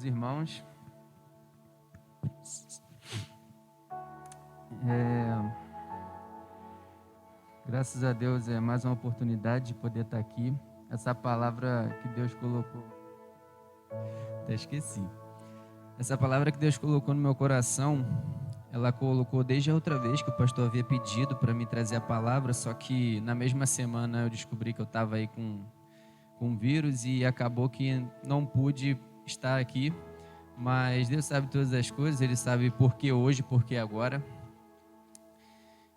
os irmãos. Graças a Deus é mais uma oportunidade de poder estar aqui. Essa palavra que Deus colocou, até esqueci. Essa palavra que Deus colocou no meu coração, ela colocou desde a outra vez que o pastor havia pedido para me trazer a palavra, só que na mesma semana eu descobri que eu estava aí com vírus e acabou que não pude estar aqui. Mas Deus sabe todas as coisas, Ele sabe por que hoje, por que agora.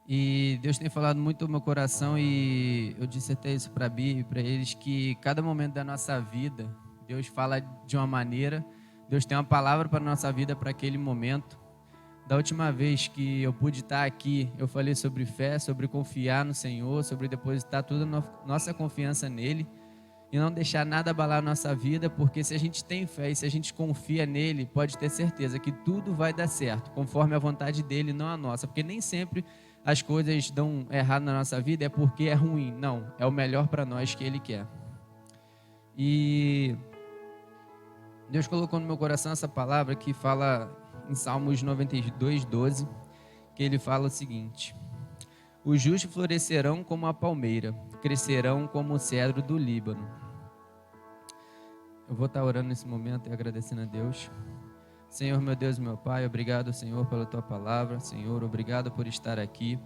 E Deus tem falado muito no meu coração e eu disse até isso para a Bia e para eles, que cada momento da nossa vida, Deus fala de uma maneira, Deus tem uma palavra para a nossa vida para aquele momento. Da última vez que eu pude estar aqui, eu falei sobre fé, sobre confiar no Senhor, sobre depositar toda a nossa confiança nele e não deixar nada abalar a nossa vida, porque se a gente tem fé e se a gente confia nele, pode ter certeza que tudo vai dar certo, conforme a vontade dele, não a nossa, porque nem sempre as coisas dão errado na nossa vida é porque é ruim, não, é o melhor para nós que ele quer. E Deus colocou no meu coração essa palavra que fala em Salmos 92:12, que ele fala o seguinte: os justos florescerão como a palmeira, crescerão como o cedro do Líbano. Eu vou estar orando nesse momento e agradecendo a Deus. Senhor, meu Deus e meu Pai, obrigado, Senhor, pela Tua palavra. Senhor, obrigado por estar aqui.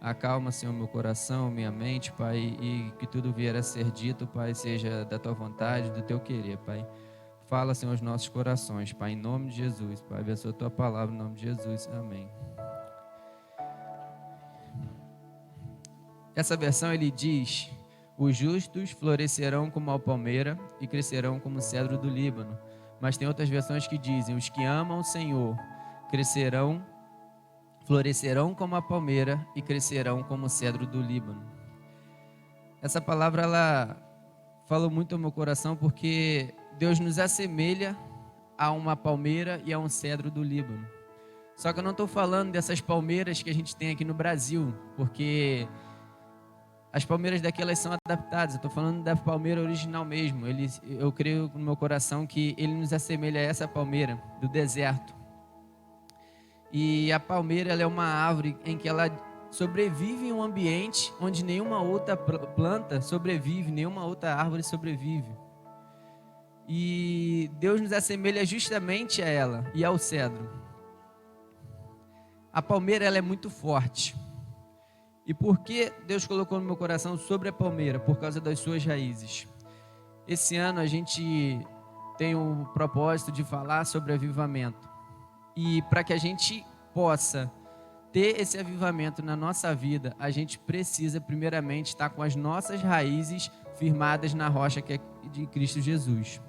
Acalma, Senhor, meu coração, minha mente, Pai, e que tudo vier a ser dito, Pai, seja da Tua vontade, do Teu querer, Pai. Fala, Senhor, os nossos corações, Pai, em nome de Jesus, Pai, abençoa a Tua palavra, em nome de Jesus, amém. Essa versão, ele diz: os justos florescerão como a palmeira e crescerão como o cedro do Líbano. Mas tem outras versões que dizem: os que amam o Senhor florescerão como a palmeira e crescerão como o cedro do Líbano. Essa palavra, ela falou muito ao meu coração, porque Deus nos assemelha a uma palmeira e a um cedro do Líbano. Só que eu não estou falando dessas palmeiras que a gente tem aqui no Brasil, porque as palmeiras daqui, elas são adaptadas. Eu estou falando da palmeira original mesmo. Eu creio no meu coração que ele nos assemelha a essa palmeira do deserto. E a palmeira, ela é uma árvore em que ela sobrevive em um ambiente onde nenhuma outra planta sobrevive, nenhuma outra árvore sobrevive. E Deus nos assemelha justamente a ela e ao cedro. A palmeira, ela é muito forte. E por que Deus colocou no meu coração sobre a palmeira? Por causa das suas raízes. Esse ano a gente tem o propósito de falar sobre avivamento. E para que a gente possa ter esse avivamento na nossa vida, a gente precisa primeiramente estar com as nossas raízes firmadas na rocha que é de Cristo Jesus.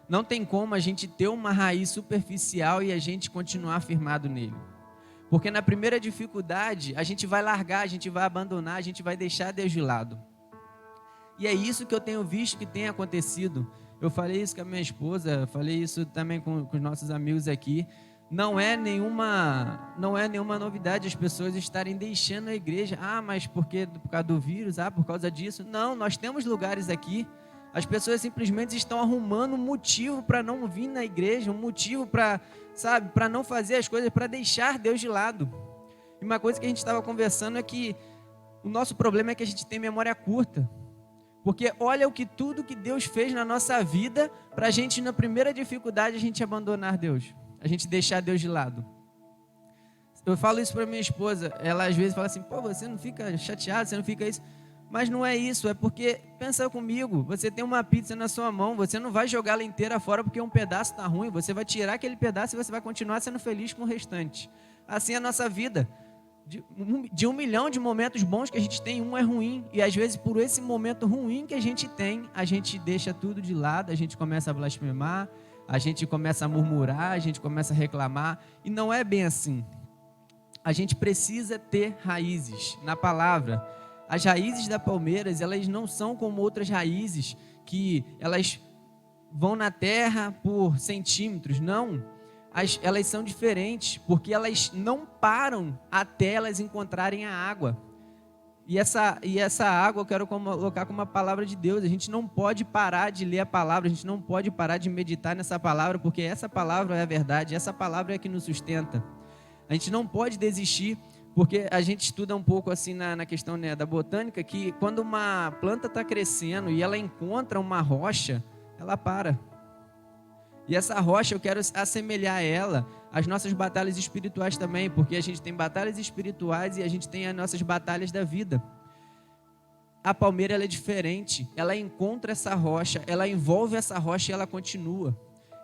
Não tem como a gente ter uma raiz superficial e a gente continuar firmado nele. Porque na primeira dificuldade, a gente vai largar, a gente vai abandonar, a gente vai deixar Deus de lado. E é isso que eu tenho visto que tem acontecido. Eu falei isso com a minha esposa, falei isso também com os nossos amigos aqui. Não é nenhuma novidade as pessoas estarem deixando a igreja. Mas por causa do vírus? Por causa disso? Não, nós temos lugares aqui. As pessoas simplesmente estão arrumando um motivo para não vir na igreja, um motivo para não fazer as coisas, para deixar Deus de lado. E uma coisa que a gente estava conversando é que o nosso problema é que a gente tem memória curta. Porque olha tudo que Deus fez na nossa vida para a gente, na primeira dificuldade, a gente abandonar Deus. A gente deixar Deus de lado. Eu falo isso para minha esposa, ela às vezes fala assim: você não fica chateado, você não fica isso. Mas não é isso, é porque, pensa comigo, você tem uma pizza na sua mão, você não vai jogá-la inteira fora porque um pedaço está ruim, você vai tirar aquele pedaço e você vai continuar sendo feliz com o restante. Assim é a nossa vida. De 1 milhão de momentos bons que a gente tem, um é ruim. E às vezes por esse momento ruim que a gente tem, a gente deixa tudo de lado, a gente começa a blasfemar, a gente começa a murmurar, a gente começa a reclamar. E não é bem assim. A gente precisa ter raízes na palavra. As raízes da palmeira, elas não são como outras raízes que elas vão na terra por centímetros, não. Elas são diferentes, porque elas não param até elas encontrarem a água. E essa água eu quero colocar como uma palavra de Deus. A gente não pode parar de ler a palavra, a gente não pode parar de meditar nessa palavra, porque essa palavra é a verdade, essa palavra é que nos sustenta. A gente não pode desistir, porque a gente estuda um pouco assim na questão, né, da botânica, que quando uma planta está crescendo e ela encontra uma rocha, ela para. E essa rocha eu quero assemelhar ela às nossas batalhas espirituais também, porque a gente tem batalhas espirituais e a gente tem as nossas batalhas da vida. A palmeira ela é diferente, ela encontra essa rocha, ela envolve essa rocha e ela continua.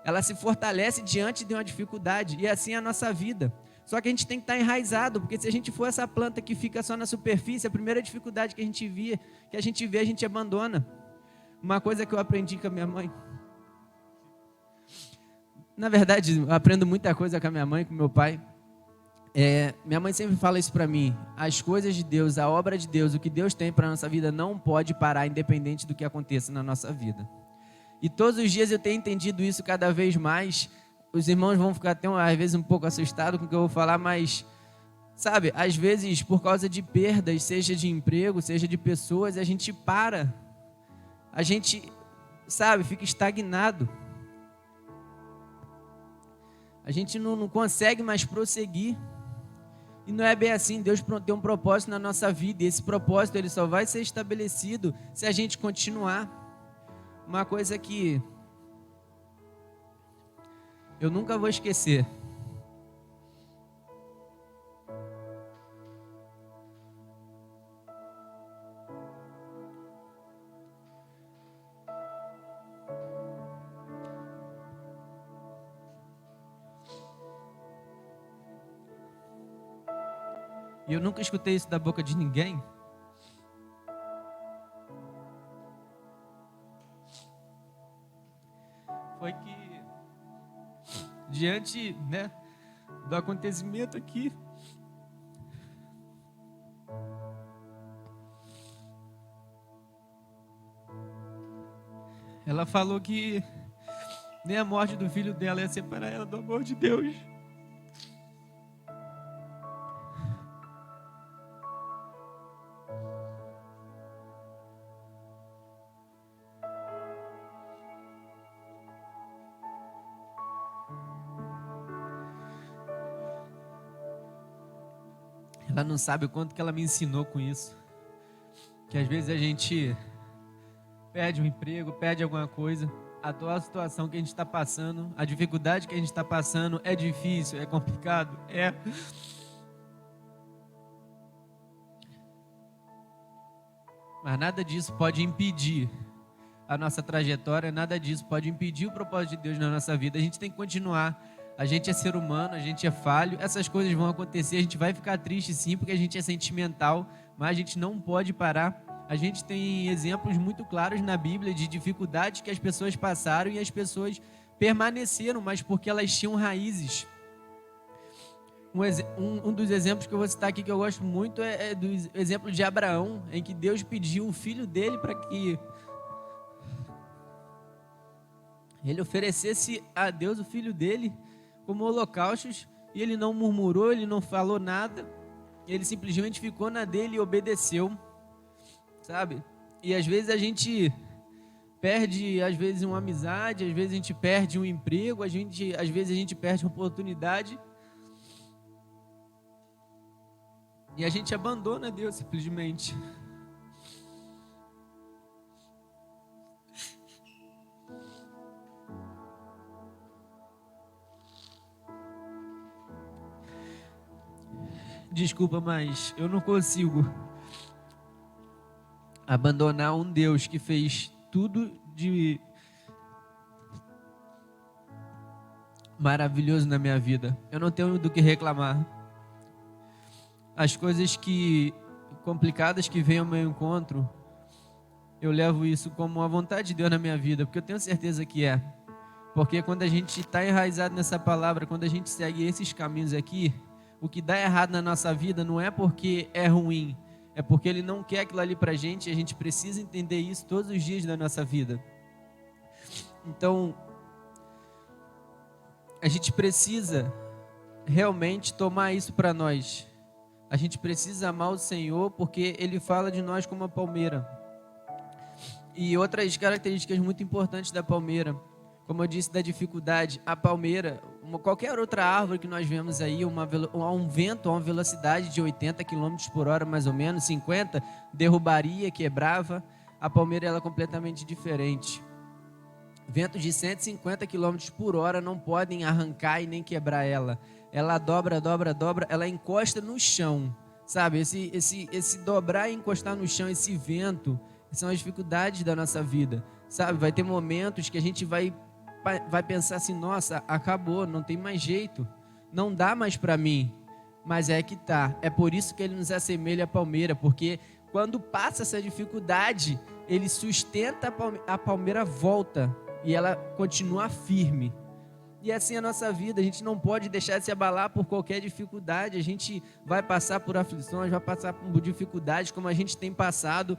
Ela se fortalece diante de uma dificuldade, e assim é a nossa vida. Só que a gente tem que estar enraizado, porque se a gente for essa planta que fica só na superfície, a primeira dificuldade que a gente vê, a gente abandona. Uma coisa que eu aprendi com a minha mãe. Na verdade, eu aprendo muita coisa com a minha mãe, com o meu pai. Minha mãe sempre fala isso para mim: as coisas de Deus, a obra de Deus, o que Deus tem para a nossa vida não pode parar, independente do que aconteça na nossa vida. E todos os dias eu tenho entendido isso cada vez mais. Os irmãos vão ficar até às vezes um pouco assustados com o que eu vou falar, mas sabe, às vezes por causa de perdas, seja de emprego, seja de pessoas, a gente para, a gente, sabe, fica estagnado. A gente não consegue mais prosseguir. E não é bem assim. Deus tem um propósito na nossa vida, e esse propósito ele só vai ser estabelecido se a gente continuar. Uma coisa que eu nunca vou esquecer. E eu nunca escutei isso da boca de ninguém. Foi que, diante, né, do acontecimento aqui, ela falou que nem a morte do filho dela ia separar ela do amor de Deus. Ela não sabe o quanto que ela me ensinou com isso. Que às vezes a gente perde um emprego, perde alguma coisa. A atual situação que a gente está passando, a dificuldade que a gente está passando é difícil, é complicado, é. Mas nada disso pode impedir a nossa trajetória, nada disso pode impedir o propósito de Deus na nossa vida. A gente tem que continuar. A gente é ser humano, a gente é falho, essas coisas vão acontecer, a gente vai ficar triste sim, porque a gente é sentimental, mas a gente não pode parar. A gente tem exemplos muito claros na Bíblia de dificuldades que as pessoas passaram e as pessoas permaneceram, mas porque elas tinham raízes. Um dos exemplos que eu vou citar aqui que eu gosto muito é do exemplo de Abraão, em que Deus pediu o filho dele para que ele oferecesse a Deus o filho dele como holocaustos, e ele não murmurou, ele não falou nada, ele simplesmente ficou na dele e obedeceu, sabe? E às vezes a gente perde, às vezes uma amizade, às vezes a gente perde um emprego, às vezes a gente perde uma oportunidade, e a gente abandona Deus simplesmente. Desculpa, mas eu não consigo abandonar um Deus que fez tudo de maravilhoso na minha vida. Eu não tenho do que reclamar. As coisas complicadas que vêm ao meu encontro, eu levo isso como uma vontade de Deus na minha vida, porque eu tenho certeza que é. Porque quando a gente está enraizado nessa palavra, quando a gente segue esses caminhos aqui, o que dá errado na nossa vida não é porque é ruim, é porque Ele não quer aquilo ali pra gente, e a gente precisa entender isso todos os dias da nossa vida. Então, a gente precisa realmente tomar isso para nós. A gente precisa amar o Senhor porque Ele fala de nós como a palmeira. E outras características muito importantes da palmeira, como eu disse, da dificuldade, a palmeira, qualquer outra árvore que nós vemos aí, um vento a uma velocidade de 80 km por hora, mais ou menos, 50, derrubaria, quebrava. A palmeira ela é completamente diferente. Ventos de 150 km por hora não podem arrancar e nem quebrar ela. Ela dobra, ela encosta no chão, sabe? Esse dobrar e encostar no chão, esse vento, são as dificuldades da nossa vida, sabe? Vai ter momentos que a gente vai pensar assim, nossa, acabou, não tem mais jeito, não dá mais para mim. Mas é que tá, é por isso que ele nos assemelha à palmeira, porque quando passa essa dificuldade, ele sustenta a palmeira, volta e ela continua firme. E assim é a nossa vida, a gente não pode deixar de se abalar por qualquer dificuldade. A gente vai passar por aflições, vai passar por dificuldades como a gente tem passado.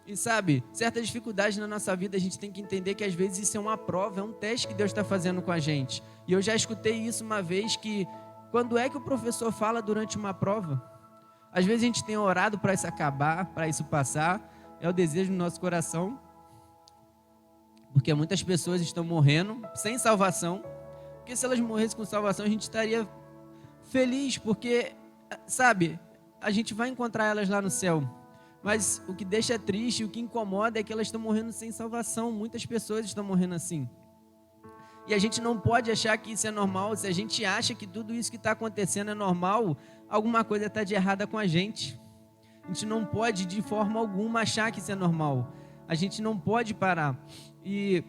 E sabe, certas dificuldades na nossa vida a gente tem que entender que às vezes isso é uma prova, é um teste que Deus está fazendo com a gente. E eu já escutei isso uma vez, que quando é que o professor fala durante uma prova? Às vezes a gente tem orado para isso acabar, para isso passar, é o desejo do nosso coração. Porque muitas pessoas estão morrendo sem salvação. Porque se elas morressem com salvação, a gente estaria feliz, porque, sabe, a gente vai encontrar elas lá no céu. Mas o que deixa triste, o que incomoda é que elas estão morrendo sem salvação. Muitas pessoas estão morrendo assim. E a gente não pode achar que isso é normal. Se a gente acha que tudo isso que está acontecendo é normal, alguma coisa está de errada com a gente. A gente não pode de forma alguma achar que isso é normal. A gente não pode parar. E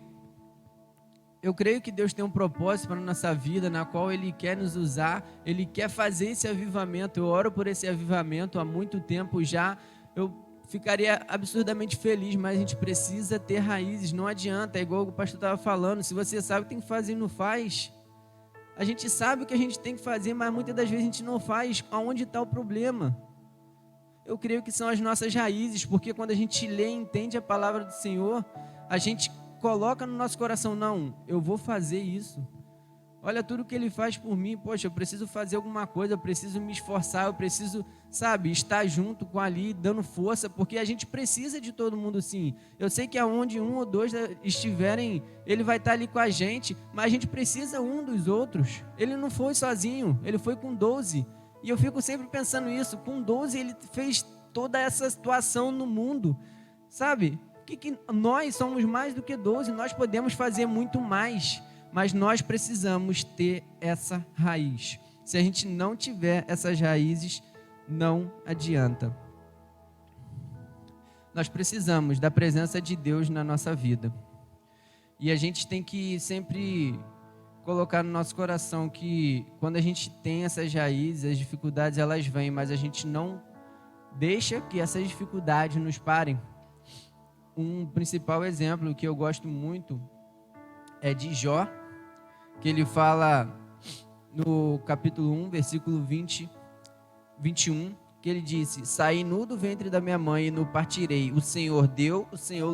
eu creio que Deus tem um propósito para a nossa vida, na qual Ele quer nos usar, Ele quer fazer esse avivamento. Eu oro por esse avivamento há muito tempo já. Eu ficaria absurdamente feliz, mas a gente precisa ter raízes, não adianta, é igual o pastor estava falando, se você sabe o que tem que fazer e não faz. A gente sabe o que a gente tem que fazer, mas muitas das vezes a gente não faz. Aonde está o problema? Eu creio que são as nossas raízes, porque quando a gente lê e entende a palavra do Senhor, a gente coloca no nosso coração, não, eu vou fazer isso. Olha tudo que Ele faz por mim, poxa, eu preciso fazer alguma coisa, eu preciso me esforçar, eu preciso, sabe, estar junto com ali, dando força, porque a gente precisa de todo mundo sim. Eu sei que aonde um ou dois estiverem, Ele vai estar ali com a gente, mas a gente precisa um dos outros. Ele não foi sozinho, Ele foi com 12. E eu fico sempre pensando isso, com 12 Ele fez toda essa situação no mundo, sabe? Que nós somos mais do que 12, nós podemos fazer muito mais, mas nós precisamos ter essa raiz. Se a gente não tiver essas raízes, não adianta. Nós precisamos da presença de Deus na nossa vida. E a gente tem que sempre colocar no nosso coração que quando a gente tem essas raízes, as dificuldades elas vêm, mas a gente não deixa que essas dificuldades nos parem. Um principal exemplo que eu gosto muito é de Jó, que ele fala no capítulo 1, versículo 21, que ele disse: saí nu do ventre da minha mãe e no partirei. O Senhor deu, o Senhor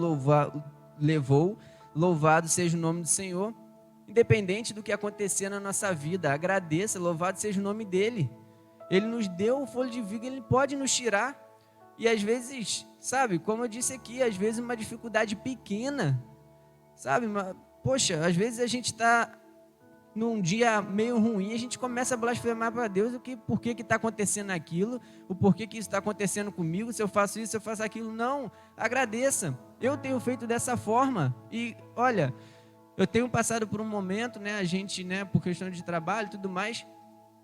levou, louvado seja o nome do Senhor. Independente do que acontecer na nossa vida, agradeça, louvado seja o nome dEle. Ele nos deu o fôlego de vida, Ele pode nos tirar. E às vezes, sabe, como eu disse aqui, às vezes uma dificuldade pequena, sabe, poxa, às vezes a gente está num dia meio ruim, a gente começa a blasfemar para Deus por que está acontecendo aquilo, o porquê que isso está acontecendo comigo, se eu faço isso, se eu faço aquilo. Não, agradeça, eu tenho feito dessa forma. E olha, eu tenho passado por um momento, né, a gente, né, por questão de trabalho e tudo mais,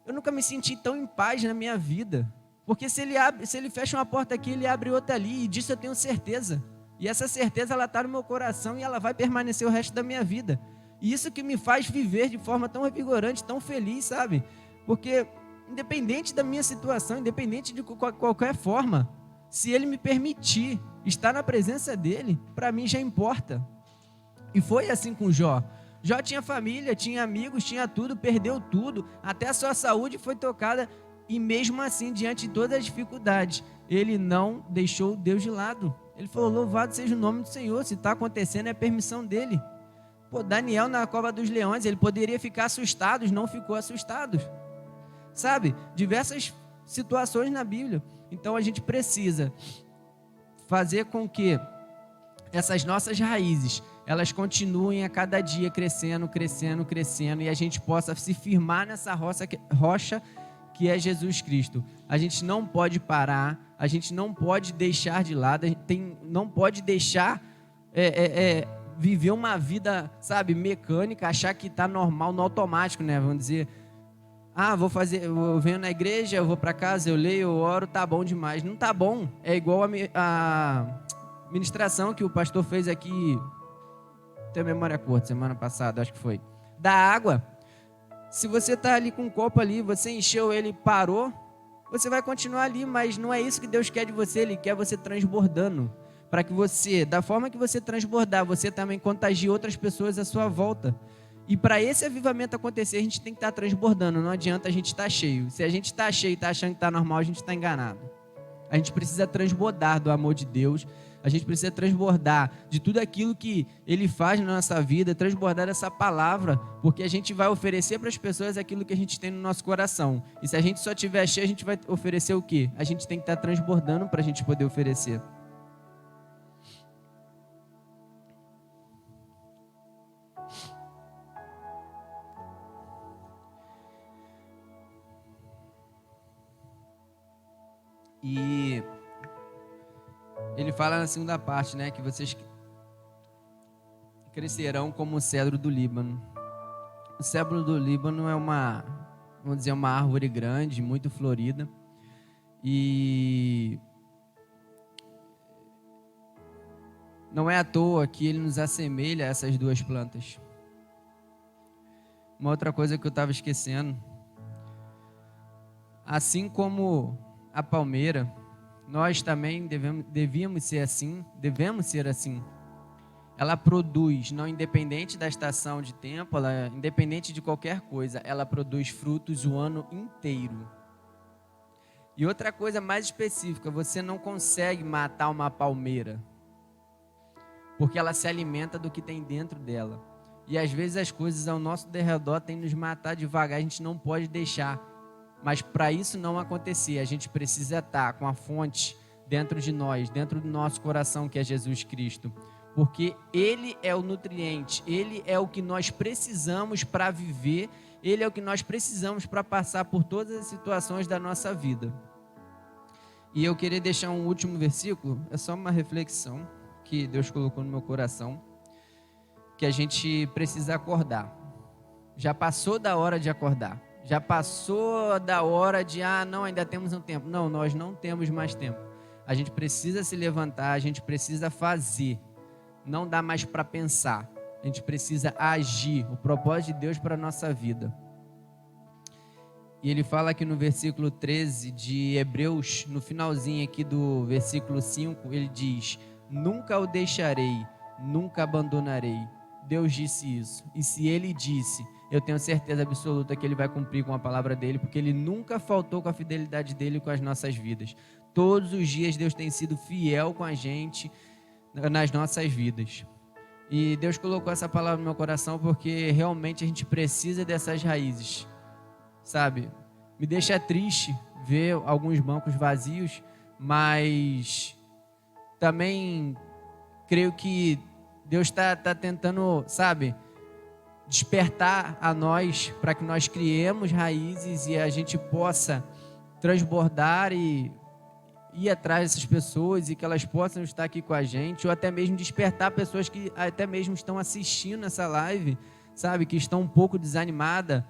eu nunca me senti tão em paz na minha vida. Porque se ele fecha uma porta aqui, Ele abre outra ali, e disso eu tenho certeza. E essa certeza, ela está no meu coração e ela vai permanecer o resto da minha vida. E isso que me faz viver de forma tão revigorante, tão feliz, sabe? Porque independente da minha situação, independente de qualquer forma, se Ele me permitir estar na presença dEle, para mim já importa. E foi assim com Jó. Jó tinha família, tinha amigos, tinha tudo, perdeu tudo, até a sua saúde foi tocada. E mesmo assim, diante de todas as dificuldades, ele não deixou Deus de lado. Ele falou, louvado seja o nome do Senhor, se está acontecendo é a permissão dele. Pô, Daniel na cova dos leões, ele poderia ficar assustado, não ficou assustado. Sabe, diversas situações na Bíblia. Então a gente precisa fazer com que essas nossas raízes, elas continuem a cada dia crescendo, crescendo, crescendo, e a gente possa se firmar nessa rocha que é Jesus Cristo. A gente não pode parar, a gente não pode deixar de lado, não pode deixar viver uma vida, sabe, mecânica, achar que está normal, no automático, né? Vamos dizer, eu venho na igreja, eu vou para casa, eu leio, eu oro, tá bom demais. Não tá bom, é igual a ministração que o pastor fez aqui, tenho memória curta, semana passada, acho que foi, da água. Se você está ali com um copo ali, você encheu ele e parou, você vai continuar ali, mas não é isso que Deus quer de você. Ele quer você transbordando, para que você, da forma que você transbordar, você também contagie outras pessoas à sua volta. E para esse avivamento acontecer, a gente tem que estar transbordando, não adianta a gente estar cheio. Se a gente está cheio e está achando que está normal, a gente está enganado. A gente precisa transbordar do amor de Deus, a gente precisa transbordar de tudo aquilo que Ele faz na nossa vida, transbordar dessa palavra, porque a gente vai oferecer para as pessoas aquilo que a gente tem no nosso coração. E se a gente só estiver cheio, a gente vai oferecer o quê? A gente tem que estar transbordando para a gente poder oferecer. E ele fala na segunda parte, né, que vocês crescerão como o cedro do Líbano. O cedro do Líbano é uma árvore grande, muito florida. E não é à toa que ele nos assemelha a essas duas plantas. Uma outra coisa que eu estava esquecendo, assim como a palmeira, nós também devemos ser assim. Ela produz, não independente da estação de tempo, independente de qualquer coisa, ela produz frutos o ano inteiro. E outra coisa mais específica, você não consegue matar uma palmeira, porque ela se alimenta do que tem dentro dela. E às vezes as coisas ao nosso derredor têm nos matar devagar, a gente não pode deixar. Mas para isso não acontecer, a gente precisa estar com a fonte dentro de nós, dentro do nosso coração, que é Jesus Cristo. Porque Ele é o nutriente, Ele é o que nós precisamos para viver, Ele é o que nós precisamos para passar por todas as situações da nossa vida. E eu queria deixar um último versículo, é só uma reflexão que Deus colocou no meu coração, que a gente precisa acordar. Já passou da hora de acordar. Já passou da hora de, não, ainda temos um tempo. Não, nós não temos mais tempo. A gente precisa se levantar, a gente precisa fazer. Não dá mais para pensar. A gente precisa agir. O propósito de Deus para a nossa vida. E ele fala aqui no versículo 13 de Hebreus, no finalzinho aqui do versículo 5, ele diz: nunca o deixarei, nunca abandonarei. Deus disse isso. E se Ele disse, eu tenho certeza absoluta que Ele vai cumprir com a palavra dEle, porque Ele nunca faltou com a fidelidade dEle com as nossas vidas. Todos os dias Deus tem sido fiel com a gente nas nossas vidas. E Deus colocou essa palavra no meu coração porque realmente a gente precisa dessas raízes, sabe? Me deixa triste ver alguns bancos vazios, mas também creio que Deus está tentando, sabe, despertar a nós para que nós criemos raízes e a gente possa transbordar e ir atrás dessas pessoas e que elas possam estar aqui com a gente, ou até mesmo despertar pessoas que até mesmo estão assistindo essa live, sabe, que estão um pouco desanimadas.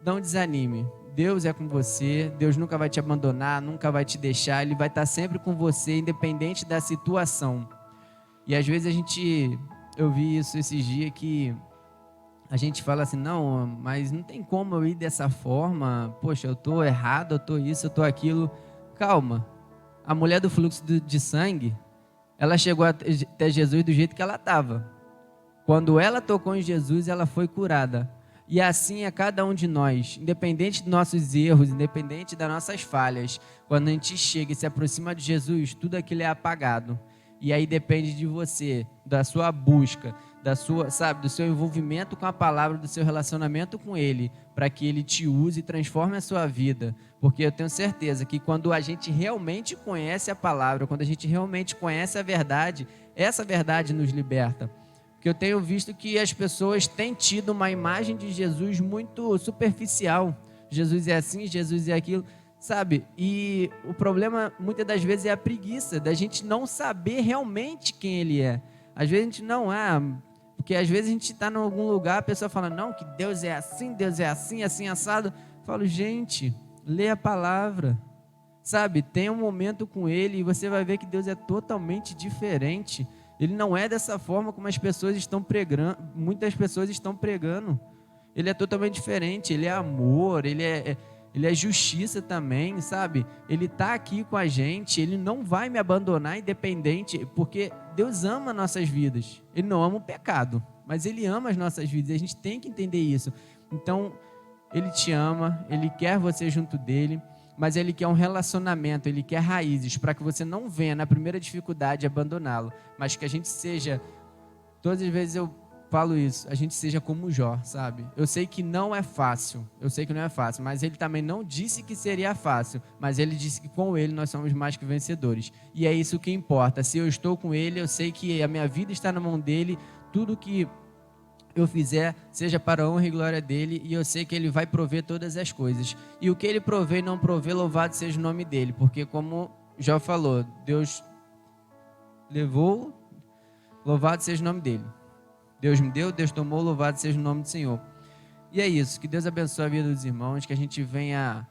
Não desanime. Deus é com você, Deus nunca vai te abandonar, nunca vai te deixar, Ele vai estar sempre com você, independente da situação. E às vezes eu vi isso esses dias, que a gente fala assim, não, mas não tem como eu ir dessa forma, poxa, eu estou errado, eu estou isso, eu estou aquilo. Calma, a mulher do fluxo de sangue, ela chegou até Jesus do jeito que ela estava. Quando ela tocou em Jesus, ela foi curada. E assim é cada um de nós, independente dos nossos erros, independente das nossas falhas, quando a gente chega e se aproxima de Jesus, tudo aquilo é apagado. E aí depende de você, da sua busca, do seu envolvimento com a palavra, do seu relacionamento com Ele, para que Ele te use e transforme a sua vida. Porque eu tenho certeza que quando a gente realmente conhece a palavra, quando a gente realmente conhece a verdade, essa verdade nos liberta. Porque eu tenho visto que as pessoas têm tido uma imagem de Jesus muito superficial. Jesus é assim, Jesus é aquilo, sabe? E o problema muitas das vezes é a preguiça, da gente não saber realmente quem Ele é. Às vezes a gente não porque às vezes a gente está em algum lugar, a pessoa fala, não, que Deus é assim, assim, assado. Eu falo, gente, lê a palavra, sabe? Tenha um momento com Ele e você vai ver que Deus é totalmente diferente. Ele não é dessa forma como as pessoas estão pregando, muitas pessoas estão pregando. Ele é totalmente diferente, Ele é amor, Ele é justiça também, sabe? Ele está aqui com a gente, Ele não vai me abandonar independente, porque Deus ama nossas vidas. Ele não ama o pecado, mas Ele ama as nossas vidas, e a gente tem que entender isso. Então, Ele te ama, Ele quer você junto dEle, mas Ele quer um relacionamento, Ele quer raízes, para que você não venha na primeira dificuldade abandoná-lo, mas que a gente seja, todas as vezes eu falo isso, a gente seja como Jó, sabe? Eu sei que não é fácil, mas Ele também não disse que seria fácil, mas Ele disse que com Ele nós somos mais que vencedores, e é isso que importa. Se eu estou com Ele, eu sei que a minha vida está na mão dEle, tudo que eu fizer, seja para a honra e glória dEle, e eu sei que Ele vai prover todas as coisas, e o que Ele provê e não provê, louvado seja o nome dEle, porque como Jó falou, Deus levou, louvado seja o nome dEle. Deus me deu, Deus tomou, louvado seja o nome do Senhor. E é isso, que Deus abençoe a vida dos irmãos, que a gente venha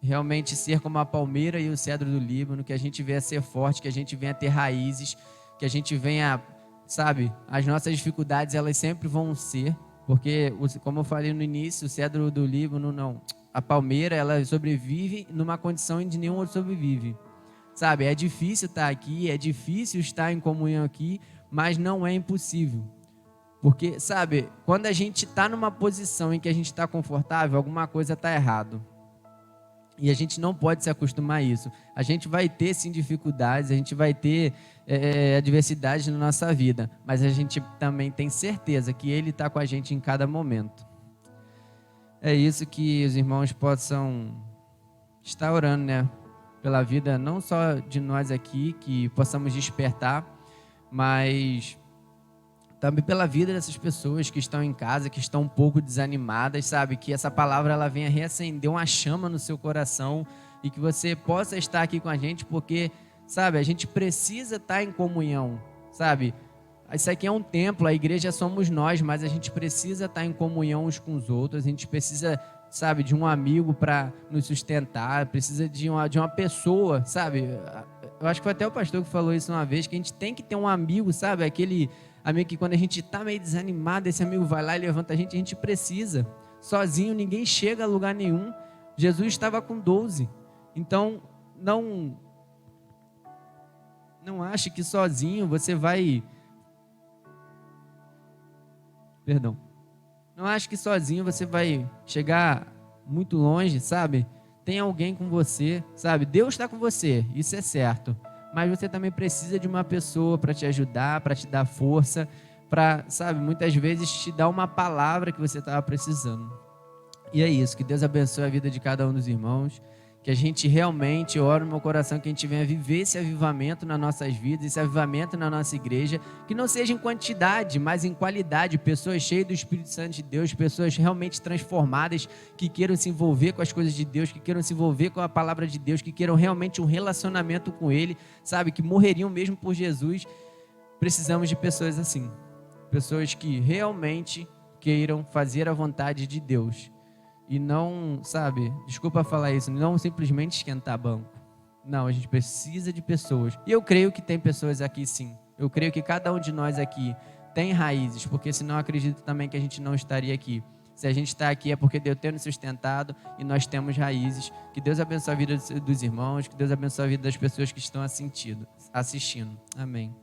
realmente ser como a palmeira e o cedro do Líbano, que a gente venha ser forte, que a gente venha ter raízes, que a gente venha, sabe, as nossas dificuldades elas sempre vão ser, porque como eu falei no início, o cedro do Líbano não, a palmeira ela sobrevive numa condição em que nenhum outro sobrevive, sabe, é difícil estar aqui, é difícil estar em comunhão aqui, mas não é impossível. Porque, sabe, quando a gente está numa posição em que a gente está confortável, alguma coisa está errado. E a gente não pode se acostumar a isso. A gente vai ter, sim, dificuldades, a gente vai ter adversidades na nossa vida, mas a gente também tem certeza que Ele está com a gente em cada momento. É isso, que os irmãos possam estar orando, né? Pela vida, não só de nós aqui, que possamos despertar, mas também pela vida dessas pessoas que estão em casa, que estão um pouco desanimadas, sabe? Que essa palavra ela venha reacender uma chama no seu coração e que você possa estar aqui com a gente, porque, sabe, a gente precisa estar em comunhão, sabe? Isso aqui é um templo, a igreja somos nós, mas a gente precisa estar em comunhão uns com os outros, a gente precisa, sabe, de um amigo para nos sustentar, precisa de uma pessoa, sabe? Eu acho que foi até o pastor que falou isso uma vez, que a gente tem que ter um amigo, sabe? Aquele amigo que quando a gente está meio desanimado, esse amigo vai lá e levanta a gente precisa. Sozinho ninguém chega a lugar nenhum. Jesus estava com 12. Então, não ache que sozinho você vai... Não ache que sozinho você vai chegar muito longe, sabe? Tem alguém com você, sabe? Deus está com você, isso é certo. Mas você também precisa de uma pessoa para te ajudar, para te dar força, para, sabe, muitas vezes te dar uma palavra que você estava precisando. E é isso, que Deus abençoe a vida de cada um dos irmãos, que a gente realmente, ore no meu coração, que a gente venha viver esse avivamento nas nossas vidas, esse avivamento na nossa igreja, que não seja em quantidade, mas em qualidade, pessoas cheias do Espírito Santo de Deus, pessoas realmente transformadas, que queiram se envolver com as coisas de Deus, que queiram se envolver com a palavra de Deus, que queiram realmente um relacionamento com Ele, sabe, que morreriam mesmo por Jesus. Precisamos de pessoas assim, pessoas que realmente queiram fazer a vontade de Deus. E não, sabe, desculpa falar isso, não simplesmente esquentar banco. Não, a gente precisa de pessoas. E eu creio que tem pessoas aqui sim. Eu creio que cada um de nós aqui tem raízes, porque senão eu acredito também que a gente não estaria aqui. Se a gente está aqui é porque Deus tem nos sustentado e nós temos raízes. Que Deus abençoe a vida dos irmãos, que Deus abençoe a vida das pessoas que estão assistindo. Amém.